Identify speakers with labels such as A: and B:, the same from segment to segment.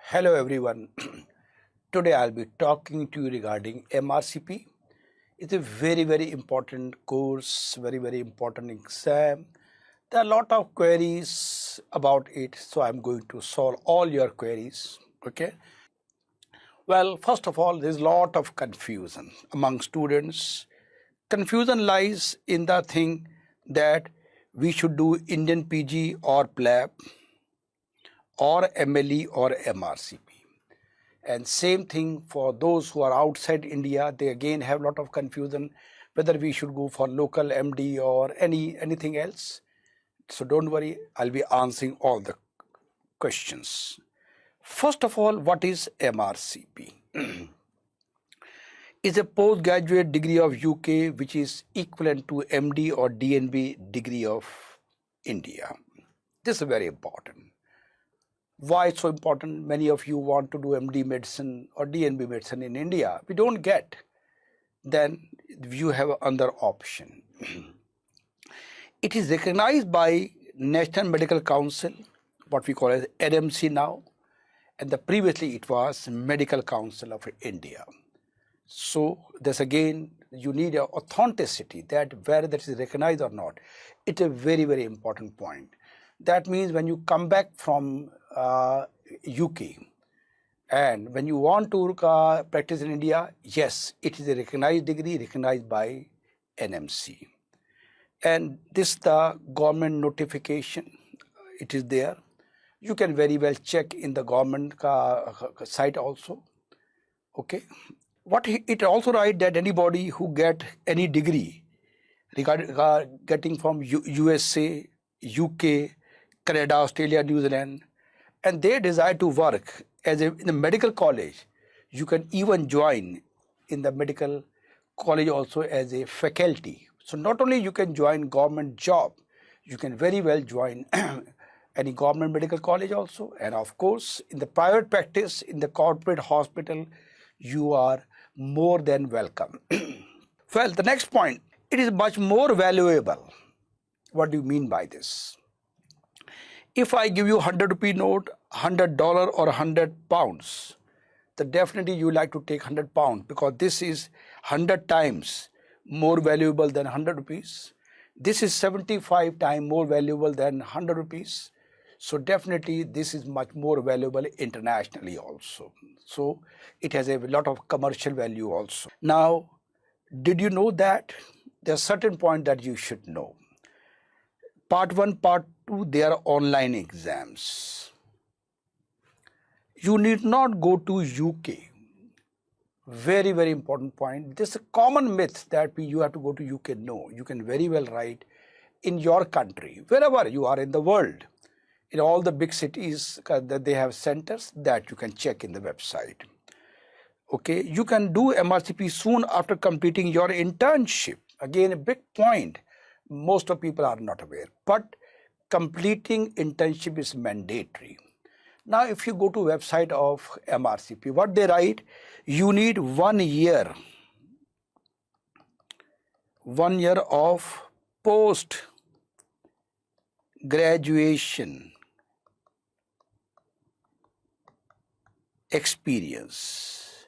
A: Hello everyone. Today I'll be talking to you regarding MRCP. It's a very important course, very important exam. There are a lot of queries about it, so I'm going to solve all your queries. Okay. Well, first of all, there's a lot of confusion among students. Confusion lies in the thing that we should do Indian PG or PLAB or MLE or MRCP. And same thing for those who are outside India, they again have a lot of confusion whether we should go for local MD or anything else. So don't worry, I'll be answering all the questions. First of all, what is MRCP? It's a postgraduate degree of UK which is equivalent to MD or DNB degree of India. This is very important. Why it's so important? Many of you want to do MD medicine or DNB medicine in India. We don't get. Then you have another option. It is recognized by National Medical Council, what we call as NMC now, and previously it was Medical Council of India. So this again, you need an authenticity that whether that is recognized or not. It's a very important point. That means when you come back from UK and when you want to practice in India, yes, it is a recognized degree recognized by NMC. And this the government notification, it is there. You can very well check in the government site also. Okay. What it also write that anybody who get any degree regarding getting from USA, UK, Canada, Australia, New Zealand, and they desire to work as in a medical college, you can even join in the medical college also as a faculty. So not only you can join government job, you can very well join any government medical college also. And of course, in the private practice, in the corporate hospital, you are more than welcome. Well, the next point, it is much more valuable. What do you mean by this? If I give you 100 rupee note, $100 or 100 pounds, then definitely you like to take 100 pounds because this is 100 times more valuable than 100 rupees. This is 75 times more valuable than 100 rupees. So definitely this is much more valuable internationally also. So it has a lot of commercial value also. Now, did you know that there are certain points that you should know? Part 1, Part 2, they are online exams. You need not go to UK. Very important point. This is a common myth that you have to go to UK. No, you can very well write in your country, wherever you are in the world. In all the big cities that they have centers that you can check in the website. Okay, you can do MRCP soon after completing your internship. Again, a big point. Most of people are not aware, but completing internship is mandatory. Now, if you go to website of MRCP, what they write, you need 1 year. 1 year of post graduation experience.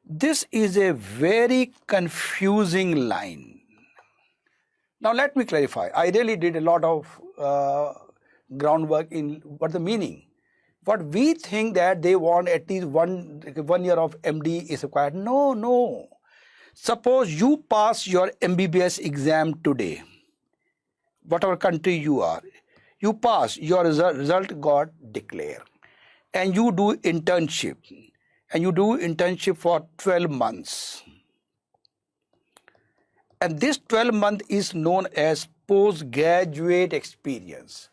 A: This is a very confusing line. Now let me clarify. I really did a lot of groundwork in what the meaning. What we think that they want at least one year of MD is required. No. Suppose you pass your MBBS exam today, whatever country you are, you pass, your result got declared, and you do internship, and you do internship for 12 months. And this 12 month is known as postgraduate experience.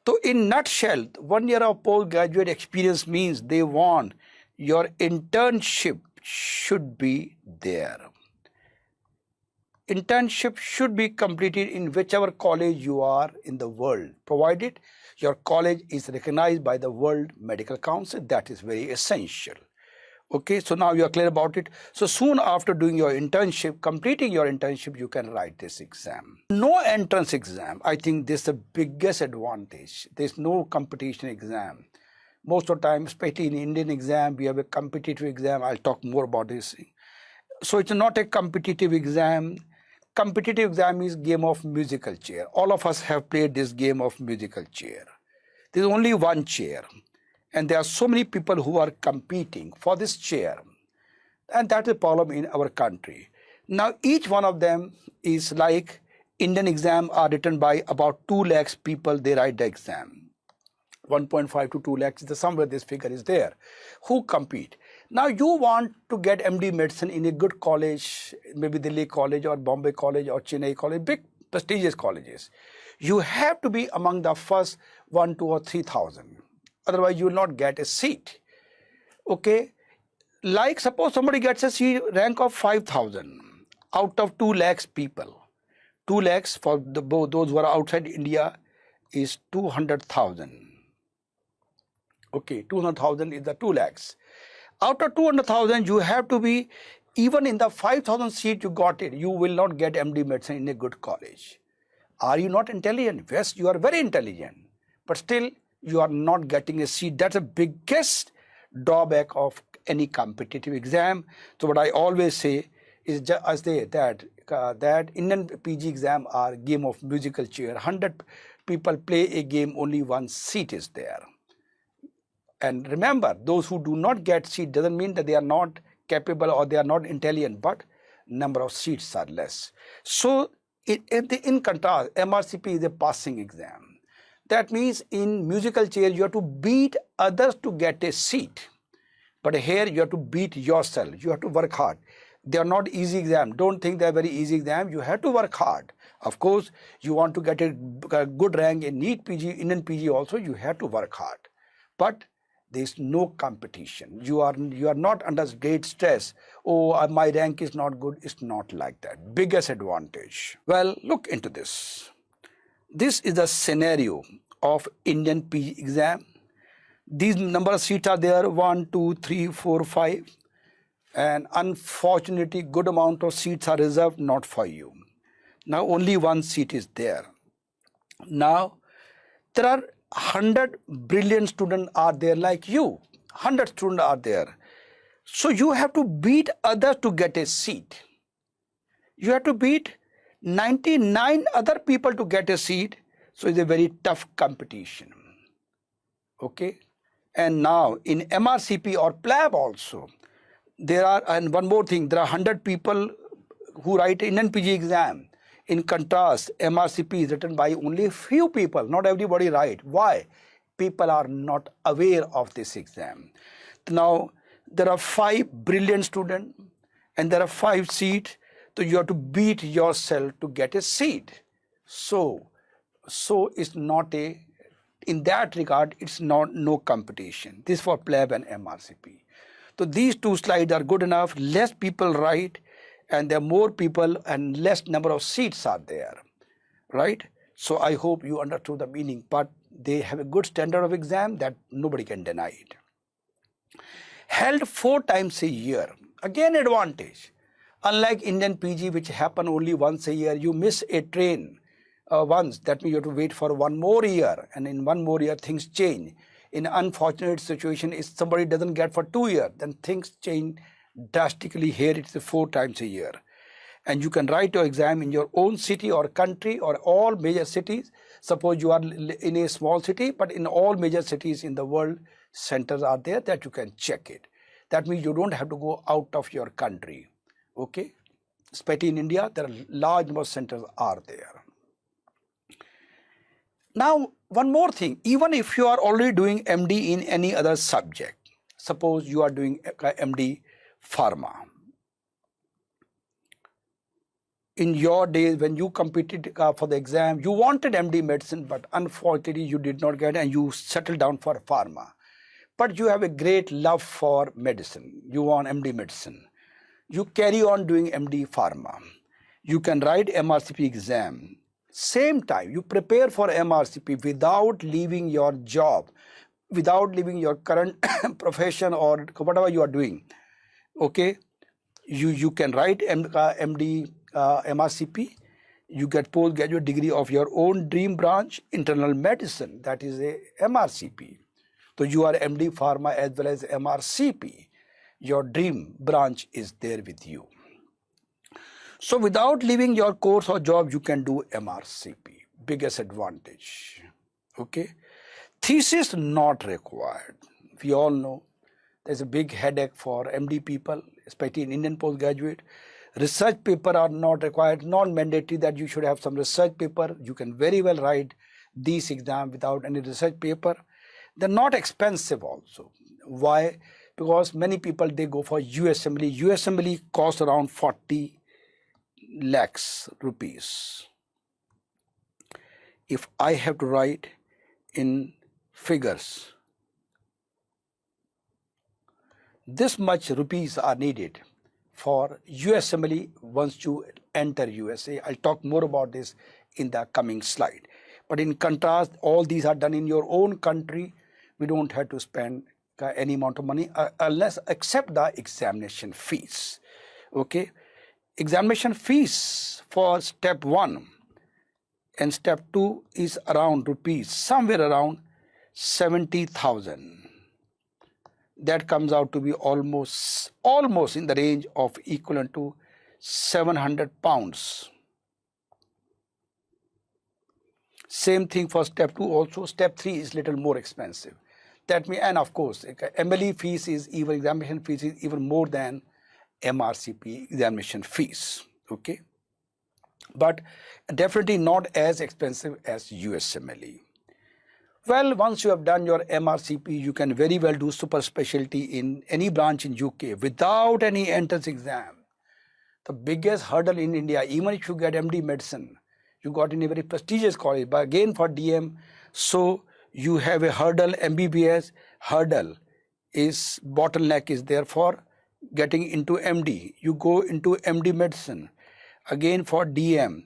A: So in nutshell, 1 year of postgraduate experience means they want your internship should be there. Internship should be completed in whichever college you are in the world, provided your college is recognized by the World Medical Council. That is very essential. Okay, so now you are clear about it. So soon after doing your internship, completing your internship, you can write this exam. No entrance exam. I think this is the biggest advantage. There's no competition exam. Most of the time, especially in Indian exam, we have a competitive exam. I'll talk more about this. So it's not a competitive exam. Competitive exam is game of musical chair. All of us have played this game of musical chair. There's only one chair, and there are so many people who are competing for this chair, and that's a problem in our country. Now, each one of them is like Indian exam are written by about 2 lakhs people. They write the exam. 1.5 to 2 lakhs, somewhere this figure is there, who compete. Now you want to get MD medicine in a good college, maybe Delhi College or Bombay College or Chennai College, big prestigious colleges. You have to be among the first 1, 2 or 3,000. Otherwise you will not get a seat. Okay, like suppose somebody gets a seat rank of 5,000 out of 2 lakhs people. 2 lakhs for those who are outside India is 200,000. Okay, 200,000 is the 2 lakhs. Out of 200,000, you have to be, even in the 5,000 seat you got it, you will not get MD medicine in a good college. Are you not intelligent? Yes, you are very intelligent, but still you are not getting a seat. That's the biggest drawback of any competitive exam. So what I always say is that Indian PG exam are game of musical chair. 100 people play a game, only one seat is there. And remember, those who do not get seat doesn't mean that they are not capable or they are not intelligent, but number of seats are less. So in contrast, MRCP is a passing exam. That means in musical chair, you have to beat others to get a seat. But here you have to beat yourself. You have to work hard. They are not easy exam. Don't think they are very easy exam. You have to work hard. Of course, you want to get a good rank in NEET PG, Indian PG also, you have to work hard. But there is no competition. You are not under great stress. Oh, my rank is not good. It's not like that. Biggest advantage. Well, look into this. This is the scenario of Indian PG exam. These number of seats are there, 1, 2, 3, 4, 5. And unfortunately, good amount of seats are reserved not for you. Now only one seat is there. Now there are 100 brilliant students are there like you. 100 students are there. So you have to beat others to get a seat. You have to beat 99 other people to get a seat. So it's a very tough competition. Okay. And now in MRCP or PLAB also, there are, and one more thing, there are 100 people who write Indian PG exam. In contrast, MRCP is written by only few people, not everybody write. Why? People are not aware of this exam. Now, there are 5 brilliant students and there are 5 seats, so you have to beat yourself to get a seat. So it's not a, in that regard, it's no competition. This for PLAB and MRCP. So these 2 slides are good enough. Less people write and there are more people and less number of seats are there, right? So I hope you understood the meaning, but they have a good standard of exam that nobody can deny it. Held 4 times a year, again advantage. Unlike Indian PG, which happen only once a year, you miss a train once, that means you have to wait for 1 more year, and in 1 more year things change. In an unfortunate situation, if somebody doesn't get for 2 years, then things change drastically. Here it's 4 times a year. And you can write your exam in your own city or country or all major cities. Suppose you are in a small city, but in all major cities in the world, centers are there that you can check it. That means you don't have to go out of your country. Okay? Especially in India, there are large number of centers are there. Now, one more thing, even if you are already doing MD in any other subject, suppose you are doing MD Pharma. In your days when you competed for the exam, you wanted MD medicine, but unfortunately you did not get it and you settled down for Pharma. But you have a great love for medicine. You want MD medicine. You carry on doing MD Pharma. You can write MRCP exam. Same time, you prepare for MRCP without leaving your job, without leaving your current profession or whatever you are doing. Okay, you can write MD MRCP. You get postgraduate degree of your own dream branch, internal medicine. That is a MRCP. So you are MD Pharma as well as MRCP. Your dream branch is there with you. So without leaving your course or job, you can do MRCP. Biggest advantage. Okay. Thesis not required. We all know there's a big headache for MD people, especially in Indian postgraduate. Research paper are not required, not mandatory that you should have some research paper. You can very well write these exams without any research paper. They're not expensive also. Why? Because many people, they go for USMLE. USMLE costs around 40 lakhs rupees. If I have to write in figures, this much rupees are needed for USMLE once you enter USA. I'll talk more about this in the coming slide. But in contrast, all these are done in your own country. We don't have to spend any amount of money unless except the examination fees. Okay, examination fees for step 1 and step 2 is around rupees, somewhere around 70,000. That comes out to be almost in the range of equivalent to 700 pounds. Same thing for step 2 also. Step 3 is little more expensive. That means, and of course, MLE fees is even, examination fees is even more than MRCP examination fees. Okay, but definitely not as expensive as USMLE. Well, once you have done your MRCP, you can very well do super specialty in any branch in UK without any entrance exam. The biggest hurdle in India, even if you get MD medicine, you got in a very prestigious college, but again for DM, so you have a hurdle. MBBS hurdle is, bottleneck is there for getting into MD. You go into MD medicine. Again for DM,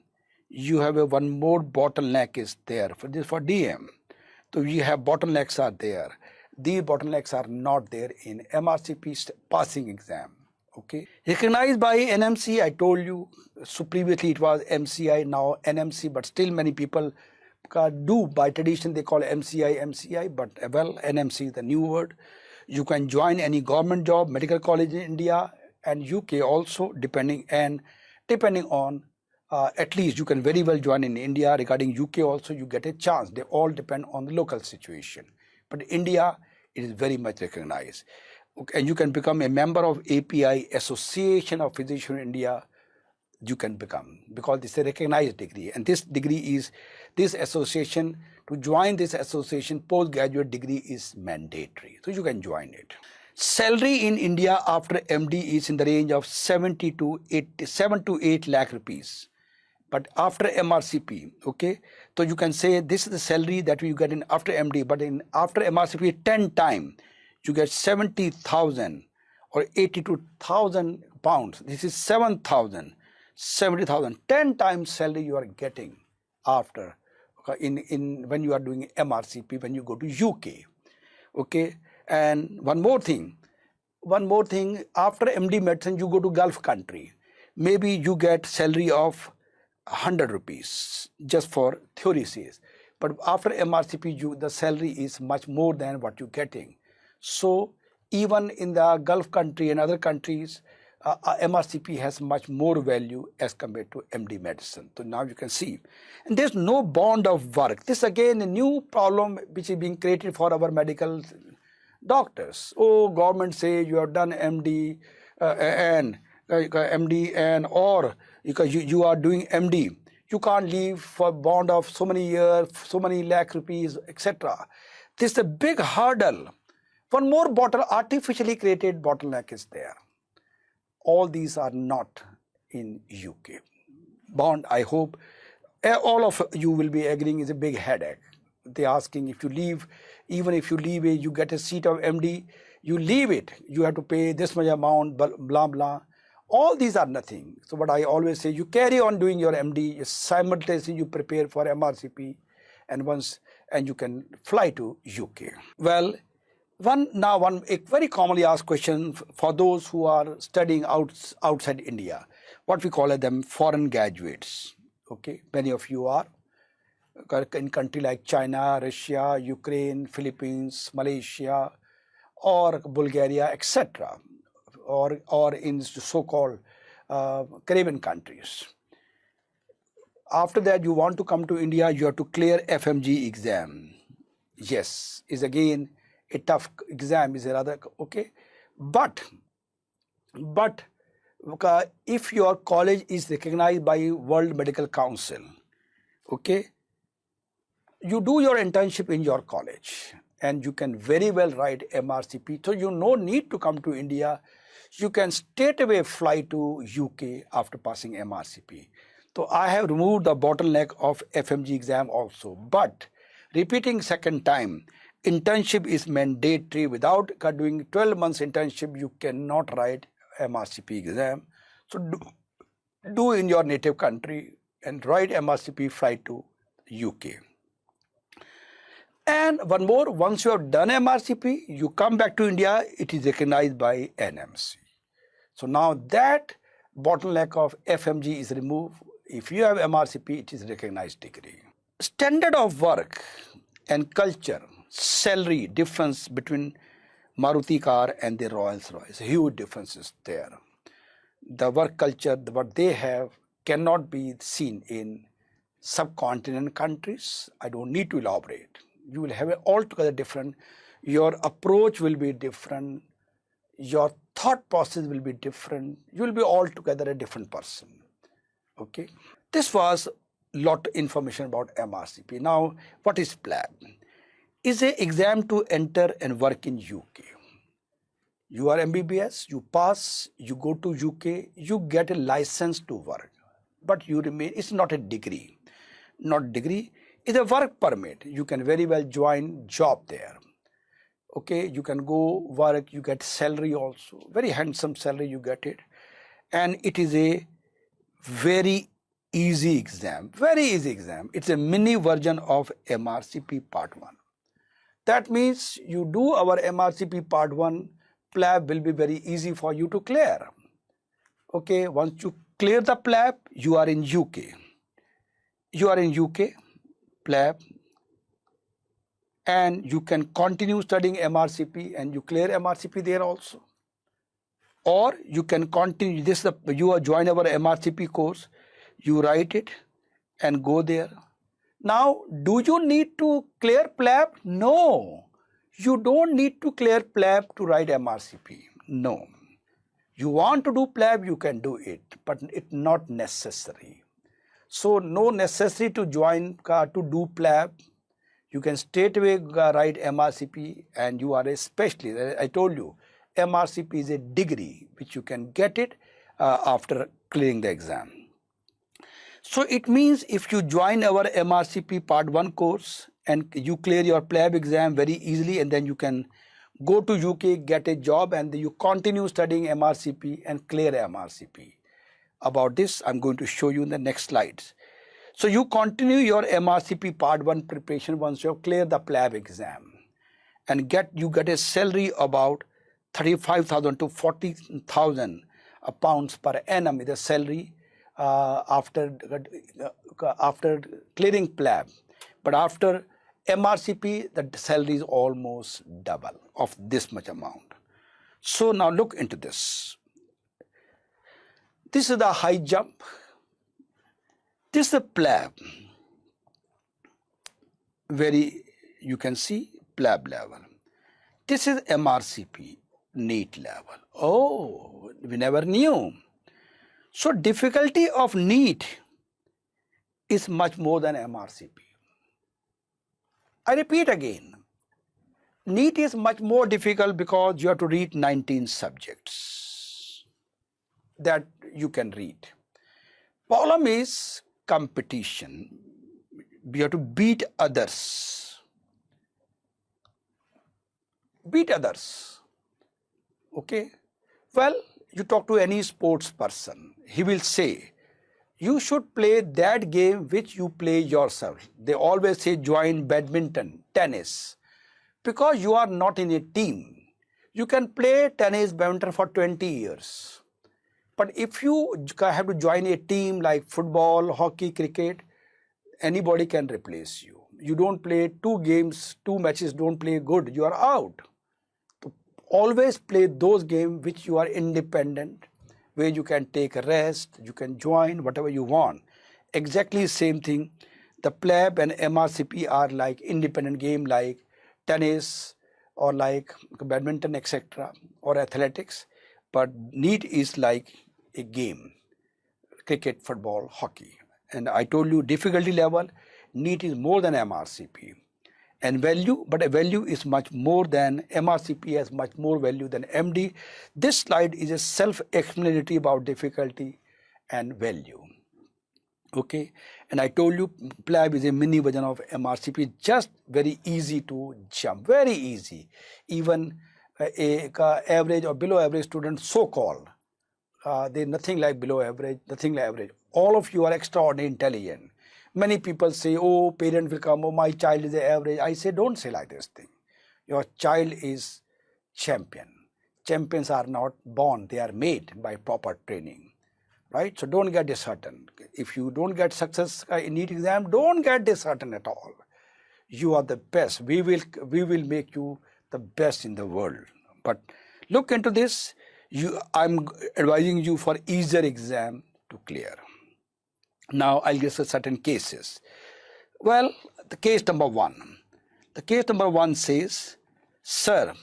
A: you have a one more bottleneck is there for this for DM. So you have bottlenecks are there. These bottlenecks are not there in MRCP passing exam. Okay, recognized by NMC. I told you, so previously it was MCI, now NMC, but still many people do by tradition they call MCI, but well, NMC is the new word. You can join any government job, medical college in India and UK also, depending on at least you can very well join in India. Regarding UK also, you get a chance. They all depend on the local situation. But India, it is very much recognized. Okay, and you can become a member of API, Association of Physicians in India. You can become, because this is a recognized degree. And this degree is, this association, to join this association, postgraduate degree is mandatory. So you can join it. Salary in India after MD is in the range of 7 to 8 lakh rupees. But after MRCP, okay, so you can say this is the salary that you get in after MD, but in after MRCP 10 times, you get 70,000 or 82,000 pounds. This is 7,000, 70,000, 10 times salary you are getting after, when you are doing MRCP, when you go to UK. Okay, and one more thing, after MD medicine, you go to Gulf country. Maybe you get salary of 100 rupees, just for theory says. But after MRCP, the salary is much more than what you're getting. So even in the Gulf country and other countries, MRCP has much more value as compared to MD medicine. So now you can see. And there's no bond of work. This again a new problem which is being created for our medical doctors. Oh, government say you have done MD or because you are doing MD, you can't leave for bond of so many years, so many lakh rupees, etc. This is a big hurdle. One more artificially created bottleneck is there. All these are not in UK. Bond, I hope all of you will be agreeing, is a big headache. They're asking if you leave, even if you leave it, you get a seat of MD, you leave it, you have to pay this much amount, blah, blah. All these are nothing. So what I always say, you carry on doing your MD, simultaneously you prepare for MRCP, and you can fly to UK. Well, a very commonly asked question for those who are studying outside India, what we call them foreign graduates. Okay, many of you are. in country like China, Russia, Ukraine, Philippines, Malaysia, or Bulgaria, etc., or in so-called Caribbean countries. After that, you want to come to India, you have to clear FMG exam. Yes, is again a tough exam, is rather okay, but if your college is recognized by World Medical Council, okay, you do your internship in your college and you can very well write MRCP. So you no need to come to India. You can straight away fly to UK after passing MRCP. So I have removed the bottleneck of FMG exam also. But repeating second time, internship is mandatory. Without doing 12 months internship, you cannot write MRCP exam. So do in your native country and write MRCP, fly to UK. And one more, once you have done MRCP, you come back to India, it is recognized by NMC. So now that bottleneck of FMG is removed. If you have MRCP, it is recognized degree. Standard of work and culture, salary difference between Maruti car and the Rolls-Royce, huge differences there. The work culture, what they have, cannot be seen in subcontinent countries. I don't need to elaborate. You will have it altogether different. Your approach will be different. Your thought process will be different. You will be altogether a different person. Okay. This was lot of information about MRCP. Now, what is PLAB? Is an exam to enter and work in UK. You are MBBS, you pass, you go to UK, you get a license to work. But you remain, it's not a degree. Not degree. It's a work permit. You can very well join job there. Okay, you can go work, you get salary also. Very handsome salary, you get it. And it is a very easy exam. Very easy exam. It's a mini version of MRCP Part 1. That means you do our MRCP Part 1, PLAB will be very easy for you to clear. Okay, once you clear the PLAB, you are in UK. You are in UK. PLAB, and you can continue studying MRCP and you clear MRCP there also. Or you can continue this, you join our MRCP course, you write it and go there. Now, do you need to clear PLAB? No, you don't need to clear PLAB to write MRCP. No, you want to do PLAB, you can do it, but it's not necessary. So no necessary to join to do PLAB. You can straight away write MRCP and you are a specialist. I told you, MRCP is a degree which you can get it after clearing the exam. So it means if you join our MRCP Part 1 course and you clear your PLAB exam very easily, and then you can go to UK, get a job, and then you continue studying MRCP and clear MRCP. About this, I'm going to show you in the next slides. So you continue your MRCP Part 1 preparation once you have cleared the PLAB exam and you get a salary about 35,000 to 40,000 pounds per annum is the salary after clearing PLAB. But after MRCP, the salary is almost double of this much amount. So now look into this. This is the high jump. This is the PLAB. Very, you can see PLAB level. This is MRCP, NEET level. Oh, we never knew. So difficulty of NEET is much more than MRCP. I repeat again, NEET is much more difficult because you have to read 19 subjects that you can read. Problem is competition. We have to beat others. Beat others. Okay? Well, you talk to any sports person, he will say, you should play that game which you play yourself. They always say join badminton, tennis, because you are not in a team. You can play tennis, badminton for 20 years. But if you have to join a team like football, hockey, cricket, anybody can replace you. You don't play 2 games, 2 matches, don't play good, you are out. So always play those games which you are independent, where you can take a rest, you can join whatever you want. Exactly same thing. The plab and MRCP are like independent game like tennis or like badminton, etc., or athletics. But NEET is like a game, cricket, football, hockey. And I told you difficulty level, NEET is more than MRCP. And value, but a value is much more than MRCP, has much more value than MD. This slide is a self-explanatory about difficulty and value. Okay, and I told you plab is a mini version of MRCP, just very easy to jump, very easy. Even a average or below average student, so-called, they're nothing like below average, nothing like average. All of you are extraordinarily intelligent. Many people say, oh, parent will come, oh, my child is average. I say, don't say like this thing. Your child is champion. Champions are not born, they are made by proper training. Right? So don't get disheartened. If you don't get success in NEET exam, don't get disheartened at all. You are the best. We will make you the best in the world. But look into this. I'm advising you for easier exam to clear. Now I'll give certain cases. Well, the case number 1. The case number 1 says, sir,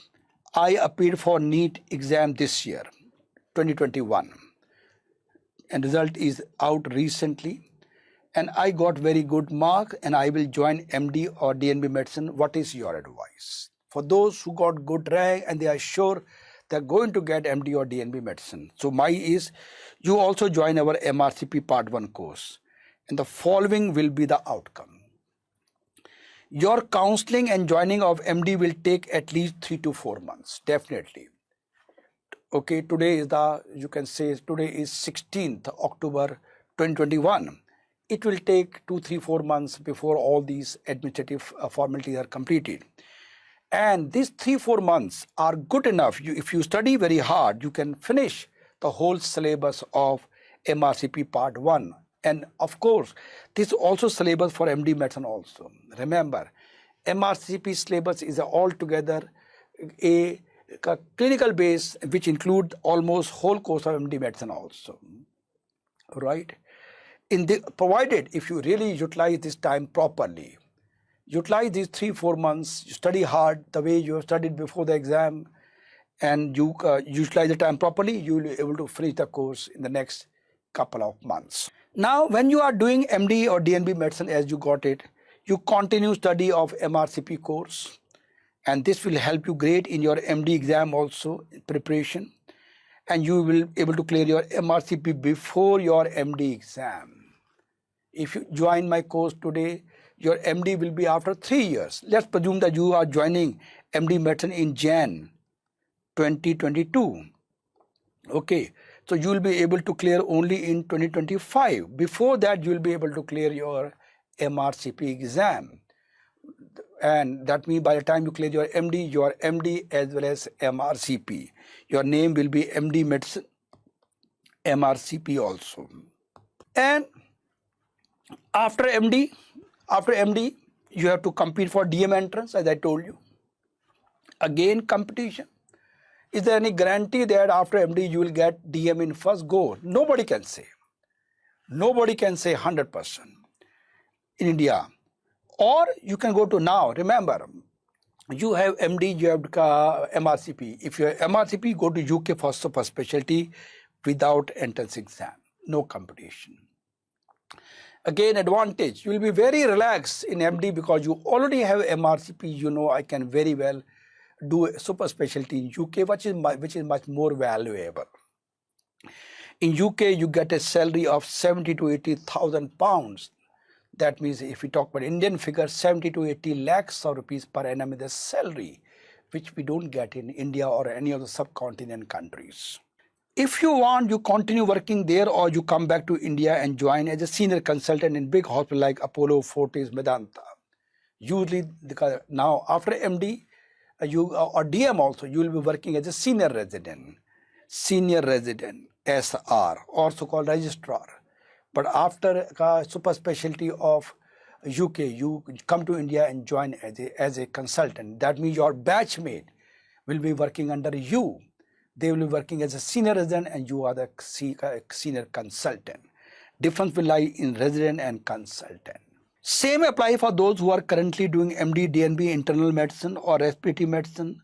A: I appeared for NEET exam this year, 2021. And result is out recently, and I got very good mark, and I will join MD or DNB medicine. What is your advice for those who got good rank and they are sure they are going to get MD or DNB medicine? So my is, you also join our MRCP part 1 course, and the following will be the outcome. Your counseling and joining of MD will take at least 3 to 4 months, definitely. Okay, today is you can say today is 16th October 2021. It will take 2, 3, 4 months before all these administrative formalities are completed. And these 3, 4 months are good enough. If you study very hard, you can finish the whole syllabus of MRCP part 1. And of course, this is also syllabus for MD medicine also. Remember, MRCP syllabus is altogether a clinical base which include almost whole course of MD medicine also, right? Provided if you really utilize this time properly, utilize these 3, 4 months, you study hard the way you have studied before the exam, and you utilize the time properly, you will be able to finish the course in the next couple of months. Now, when you are doing MD or DNB medicine as you got it, you continue study of MRCP course. And this will help you great in your MD exam also, preparation. And you will be able to clear your MRCP before your MD exam. If you join my course today, your MD will be after 3 years. Let's presume that you are joining MD medicine in Jan 2022. Okay, so you will be able to clear only in 2025. Before that, you will be able to clear your MRCP exam. And that means by the time you clear your MD as well as MRCP. Your name will be MD Medicine, MRCP also. And after MD, you have to compete for DM entrance, as I told you. Again, competition. Is there any guarantee that after MD you will get DM in first go? Nobody can say. Nobody can say 100% in India. Or you can go to now, remember, you have MD, you have MRCP. If you have MRCP, go to UK for super specialty without entrance exam, no competition. Again, advantage, you will be very relaxed in MD because you already have MRCP. You know, I can very well do a super specialty in UK, which is much more valuable. In UK, you get a salary of 70 to 80,000 pounds. That means if we talk about Indian figure, 70 to 80 lakhs of rupees per annum is the salary, which we don't get in India or any of the subcontinent countries. If you want, you continue working there or you come back to India and join as a senior consultant in big hospital like Apollo, Fortis, Medanta. Usually, because now after MD, or DM also, you will be working as a senior resident, SR, also called registrar. But after super specialty of UK, you come to India and join as a consultant. That means your batchmate will be working under you. They will be working as a senior resident and you are the senior consultant. Difference will lie in resident and consultant. Same apply for those who are currently doing MD, DNB, internal medicine or respiratory medicine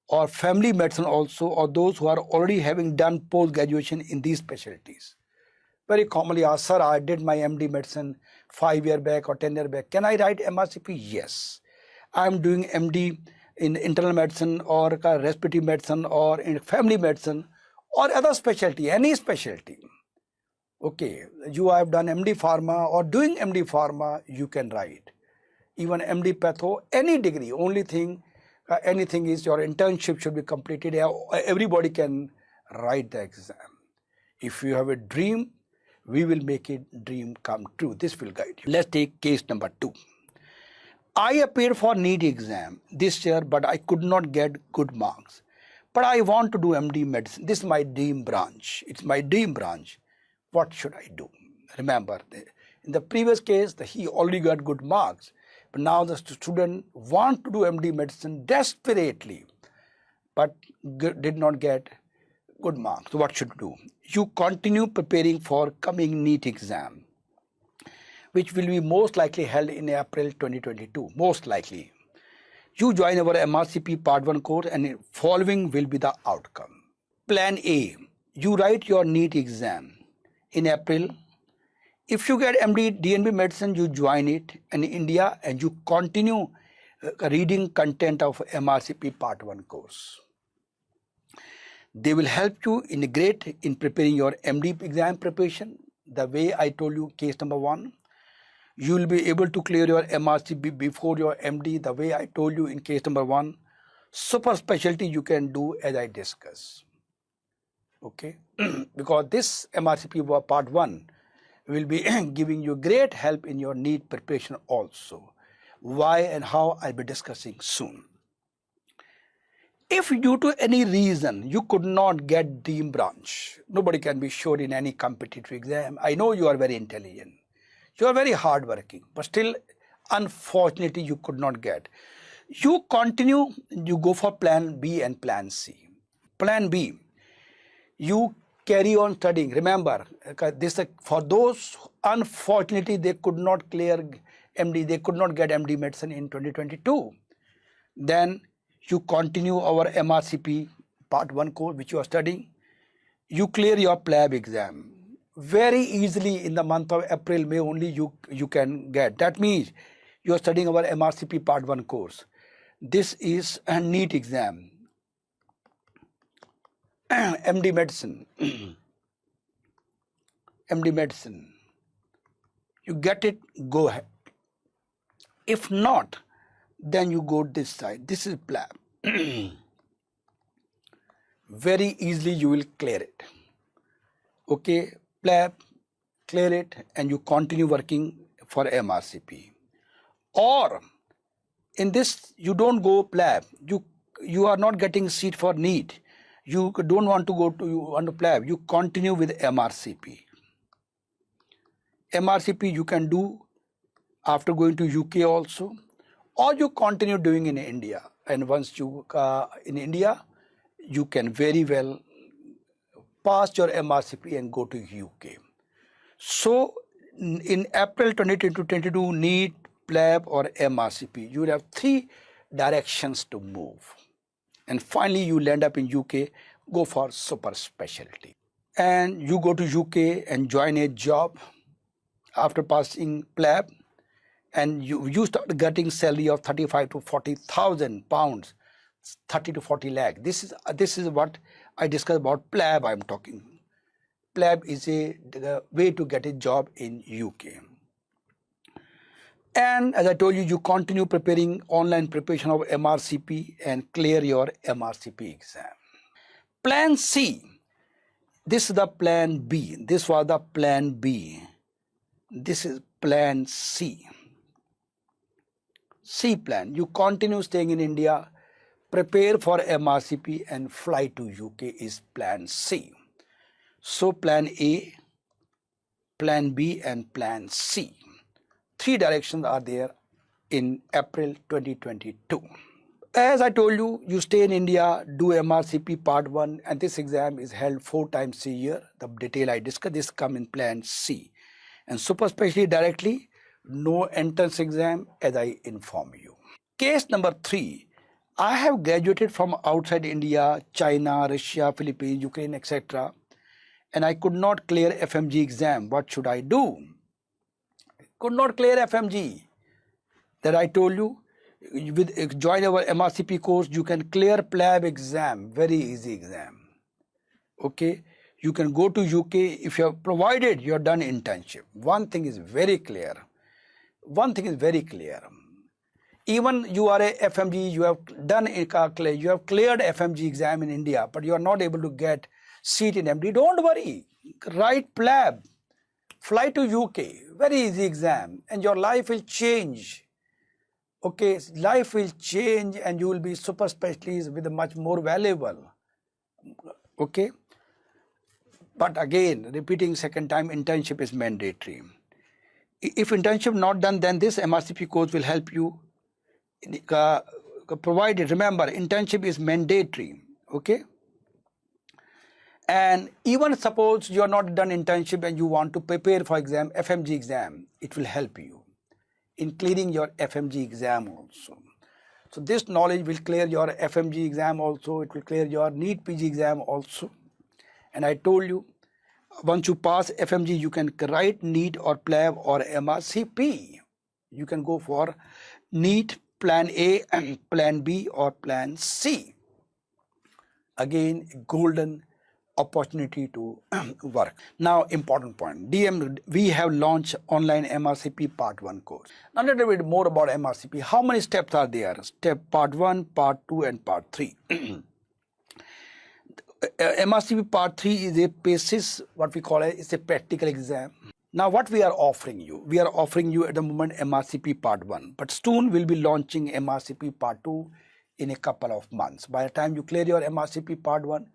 A: or family medicine also, or those who are already having done post-graduation in these specialties. Very commonly asked, sir, I did my MD medicine 5 years back or 10 years back. Can I write MRCP? Yes. I am doing MD in internal medicine or respiratory medicine or in family medicine or other specialty, any specialty. Okay, you have done MD Pharma or doing MD Pharma, you can write. Even MD Patho, any degree, only thing, anything is your internship should be completed. Everybody can write the exam. If you have a dream, we will make a dream come true. This will guide you. Let's take case number 2. I appeared for NEET exam this year, but I could not get good marks. But I want to do MD medicine. This is my dream branch. It's my dream branch. What should I do? Remember, in the previous case, he already got good marks. But now the student wants to do MD medicine desperately, but did not get good marks. So what should you do? You continue preparing for coming NEET exam, which will be most likely held in April 2022, most likely. You join our MRCP Part 1 course and following will be the outcome. Plan A, you write your NEET exam in April. If you get MD, DNB medicine, you join it in India and you continue reading content of MRCP Part 1 course. They will help you in preparing your MD exam preparation. The way I told you, case number 1, you will be able to clear your MRCP before your MD. The way I told you in case number 1, super specialty you can do as I discussed. Okay, because this MRCP Part 1 will be giving you great help in your NEET preparation also. Why and how I'll be discussing soon. If due to any reason you could not get dream branch, nobody can be sure in any competitive exam. I know you are very intelligent, you are very hardworking, but still unfortunately you could not get. You continue, you go for plan B and plan C. Plan B, you carry on studying. Remember, this for those unfortunately they could not clear MD, they could not get MD medicine in 2022. Then you continue our MRCP Part 1 course which you are studying. You clear your PLAB exam. Very easily in the month of April, May only you can get. That means you are studying our MRCP Part 1 course. This is a NEET exam. MD medicine. MD medicine. You get it, go ahead. If not, then you go this side. This is PLAB. Very easily you will clear it. Okay, PLAB, clear it and you continue working for MRCP. Or in this you don't go PLAB. You are not getting seat for NEET. You don't want to go to PLAB. You continue with MRCP. MRCP you can do after going to UK also, or you continue doing in India. And once you in India, you can very well pass your MRCP and go to UK. So in April 2022, NEET, PLAB or MRCP, you will have 3 directions to move. And finally you land up in UK, go for super specialty. And you go to UK and join a job after passing PLAB, and you start getting salary of 35 to 40,000 pounds, 30 to 40 lakh. This is what I discussed about PLAB. I'm talking. PLAB is a way to get a job in UK. And as I told you, you continue preparing online preparation of MRCP and clear your MRCP exam. Plan C. This is the plan B. This was the plan B. This is plan C. C plan. You continue staying in India, prepare for MRCP and fly to UK is plan C. So plan A, plan B and plan C. three directions are there in April 2022. As I told you, you stay in India, do MRCP Part 1, and this exam is held 4 times a year. The detail I discussed, this come in Plan C. And super specialty directly, no entrance exam, as I inform you. Case number 3, I have graduated from outside India, China, Russia, Philippines, Ukraine, etc. And I could not clear FMG exam. What should I do? Could not clear FMG. That I told you, with join our MRCP course, you can clear PLAB exam, very easy exam. Okay, you can go to UK if you have provided you have done internship. One thing is very clear. Even you are a FMG, you have done you have cleared FMG exam in India, but you are not able to get seat in MD. Don't worry. Write PLAB, fly to UK, very easy exam, and your life will change. Okay, life will change and you will be super specialist with a much more valuable. Okay, but again, repeating second time, internship is mandatory. If internship not done, then this MRCP course will help you. Provided, remember, internship is mandatory. Okay, and even suppose you are not done internship and you want to prepare for exam, FMG exam, it will help you in clearing your FMG exam also. So this knowledge will clear your FMG exam also, it will clear your NEET PG exam also. And I told you, once you pass FMG, you can write NEET or PLAB or MRCP. You can go for NEET, Plan A, and Plan B or Plan C. Again, golden opportunity to work. Now, important point. DM, we have launched online MRCP Part 1 course. Now, let us read more about MRCP. How many steps are there? Step Part 1, Part 2, and Part 3. MRCP Part 3 is a basis, what we call it, it's a practical exam. Now, what we are offering you? We are offering you at the moment MRCP Part 1, but soon we'll be launching MRCP Part 2 in a couple of months. By the time you clear your MRCP Part 1,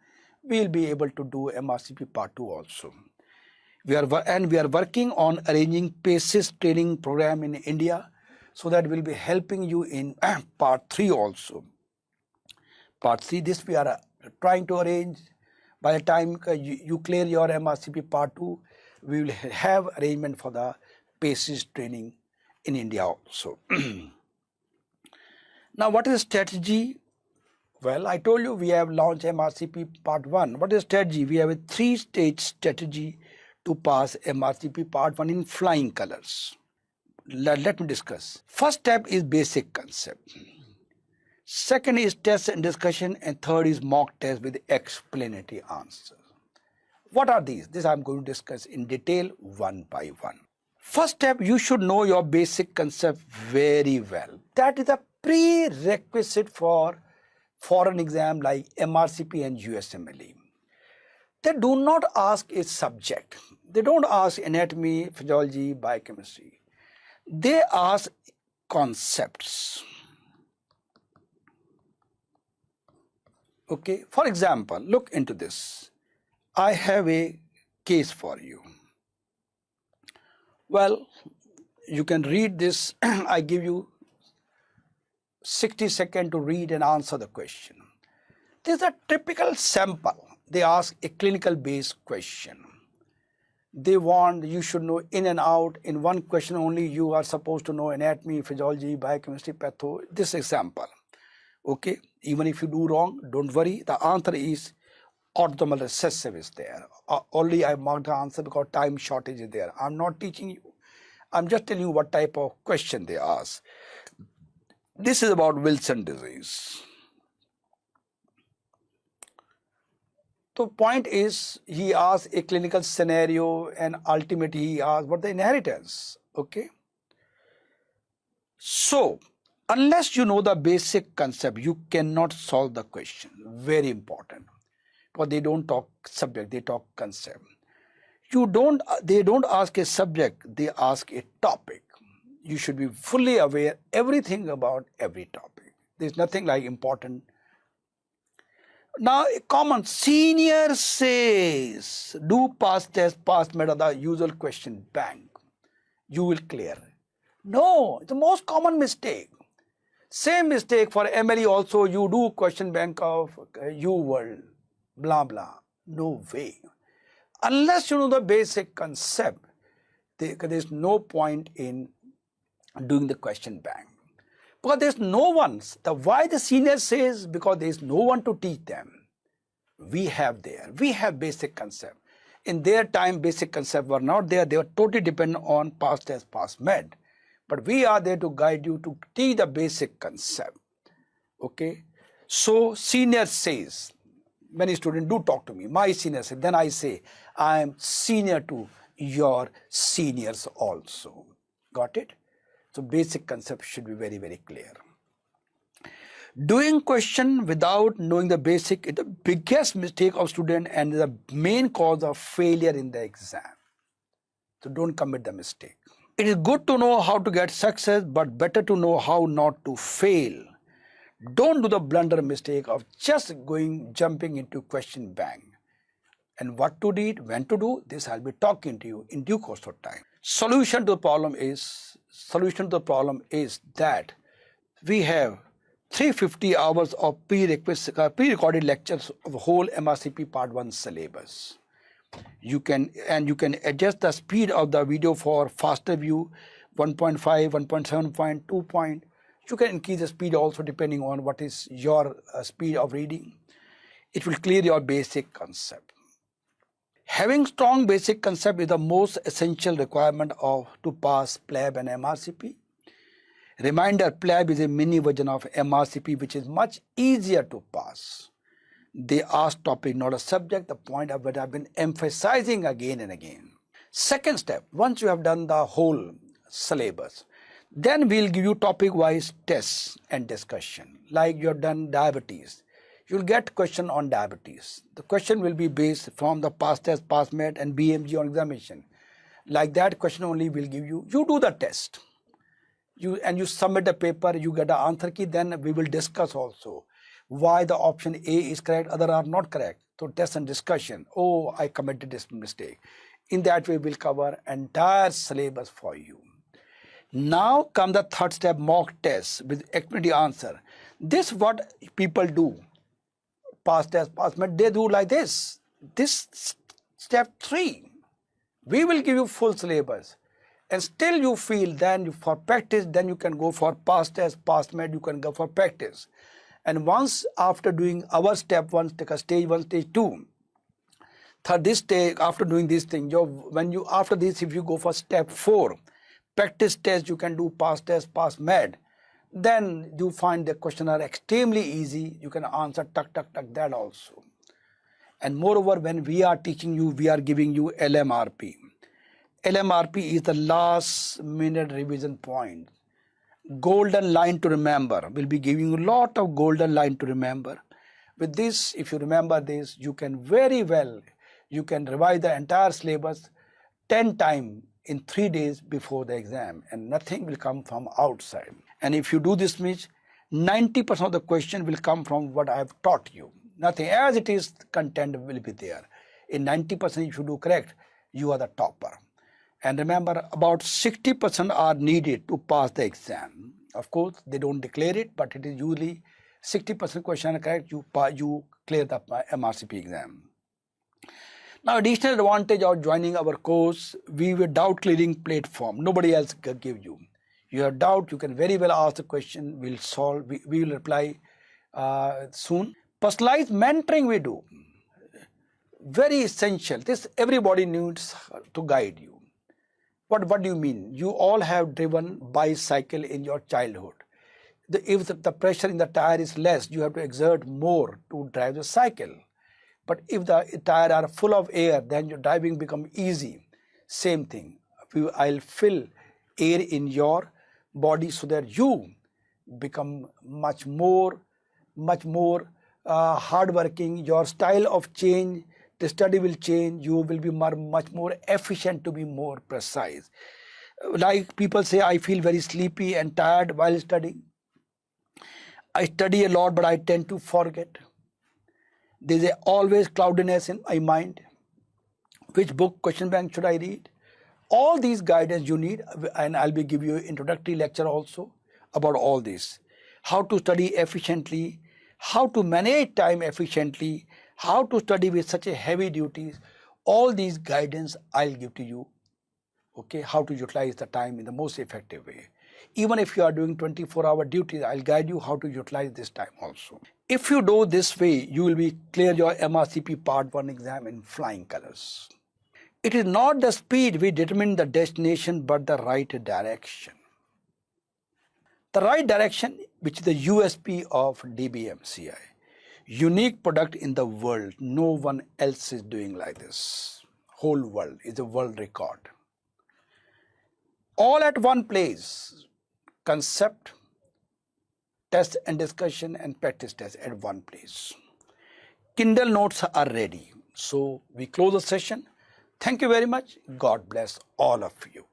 A: we will be able to do MRCP Part 2 also. We are working on arranging PACES training program in India, so that we'll be helping you in Part 3 also. Part 3, this we are trying to arrange. By the time you clear your MRCP Part 2, we will have arrangement for the PACES training in India also. Now, what is strategy? Well, I told you we have launched MRCP Part 1. What is strategy? We have a 3-stage strategy to pass MRCP Part 1 in flying colors. Let me discuss. First step is basic concept. Second is test and discussion, and third is mock test with explanatory answers. What are these? This I am going to discuss in detail one by one. First step, you should know your basic concept very well. That is a prerequisite for foreign exam like MRCP and USMLE. They do not ask a subject. They don't ask anatomy, physiology, biochemistry. They ask concepts. Okay, for example, look into this. I have a case for you. Well, you can read this. I give you 60 seconds to read and answer the question. This is a typical sample. They ask a clinical based question. They want you should know in and out. In one question only, you are supposed to know anatomy, physiology, biochemistry, patho. This example. Okay, even if you do wrong, don't worry. The answer is autosomal recessive is there. Only I marked the answer because time shortage is there. I'm not teaching you. I'm just telling you what type of question they ask. This is about Wilson disease. The point is, he asks a clinical scenario and ultimately he asks what the inheritance. Okay. So, unless you know the basic concept, you cannot solve the question. Very important. Because they don't talk subject, they talk concept. They don't ask a subject, they ask a topic. You should be fully aware everything about every topic. There's nothing like important. Now, a common senior says, do pass test, pass meta, the usual question, bang. You will clear. No, it's the most common mistake. Same mistake for MLE also. You do question bank of U world, blah blah. No way. Unless you know the basic concept, there is no point in doing the question bank. Because there's no one. Why the senior says, because there's no one to teach them. We have basic concept. In their time, basic concept were not there. They were totally dependent on past test, past med. But we are there to guide you to teach the basic concept. Okay. So senior says, many students do talk to me. My senior says, then I say, I am senior to your seniors also. Got it? So basic concept should be very, very clear. Doing question without knowing the basic is the biggest mistake of student and the main cause of failure in the exam. So don't commit the mistake. It is good to know how to get success, but better to know how not to fail. Don't do the blunder mistake of just jumping into question bank. And what to read, when to do, this I'll be talking to you in due course of time. Solution to the problem is that we have 350 hours of pre-recorded lectures of whole MRCP Part 1 syllabus. You can adjust the speed of the video for faster view, 1.5, 1.7, 2 point. You can increase the speed also depending on what is your speed of reading. It will clear your basic concept. Having strong basic concept is the most essential requirement to pass PLAB and MRCP. Reminder, PLAB is a mini version of MRCP which is much easier to pass. They ask topic, not a subject, the point of what I've been emphasizing again and again. Second step, once you have done the whole syllabus, then we'll give you topic-wise tests and discussion. Like you have done diabetes, you'll get question on diabetes. The question will be based from the past test, past med and BMG on examination. Like that question only will give you. You do the test. You submit the paper, you get the answer key, then we will discuss also why the option A is correct, other are not correct. So test and discussion. Oh, I committed this mistake. In that way, we'll cover entire syllabus for you. Now come the third step, mock test with activity answer. This what people do. Past test, past med, they do like this. This step 3. We will give you full syllabus. And still you feel then for practice, then you can go for past test, past med, you can go for practice. And once after doing our step 1, take a stage 1, stage 2. Third, this stage, after doing this thing, after this, if you go for step 4, practice test, you can do past test, past med. Then you find the question are extremely easy. You can answer tuck, tuck, tuck, that also. And moreover, when we are teaching you, we are giving you LMRP. LMRP is the last minute revision point. Golden line to remember. We'll be giving you a lot of golden line to remember. With this, if you remember this, you can very well, you can revise the entire syllabus 10 times in 3 days before the exam, and nothing will come from outside. And if you do this much, 90% of the question will come from what I have taught you. Nothing as it is, content will be there. In 90%, if you do correct, you are the topper. And remember, about 60% are needed to pass the exam. Of course, they don't declare it, but it is usually 60% question are correct, you clear the MRCP exam. Now, additional advantage of joining our course, we have doubt clearing platform. Nobody else can give you. You have doubt, you can very well ask the question, we'll solve, we will reply soon. Personalized mentoring we do. Very essential. This everybody needs to guide you. What do you mean? You all have driven bicycle in your childhood. If the pressure in the tire is less, you have to exert more to drive the cycle. But if the tire are full of air, then your driving become easy. Same thing. I'll fill air in your body so that you become much more hardworking. Your style of change, the study will change. You will be much more efficient to be more precise. Like people say, I feel very sleepy and tired while studying. I study a lot, but I tend to forget. There's always cloudiness in my mind. Which book, question bank should I read? All these guidance you need, and I'll be giving you an introductory lecture also about all this. How to study efficiently, how to manage time efficiently, how to study with such a heavy duties. All these guidance I'll give to you. Okay, how to utilize the time in the most effective way. Even if you are doing 24-hour duties, I'll guide you how to utilize this time also. If you do this way, you will be clear your MRCP Part 1 exam in flying colors. It is not the speed which determines the destination, but the right direction. The right direction, which is the USP of DBMCI. Unique product in the world. No one else is doing like this. Whole world is a world record. All at one place. Concept, test and discussion, and practice test at one place. Kindle notes are ready. So we close the session. Thank you very much. God bless all of you.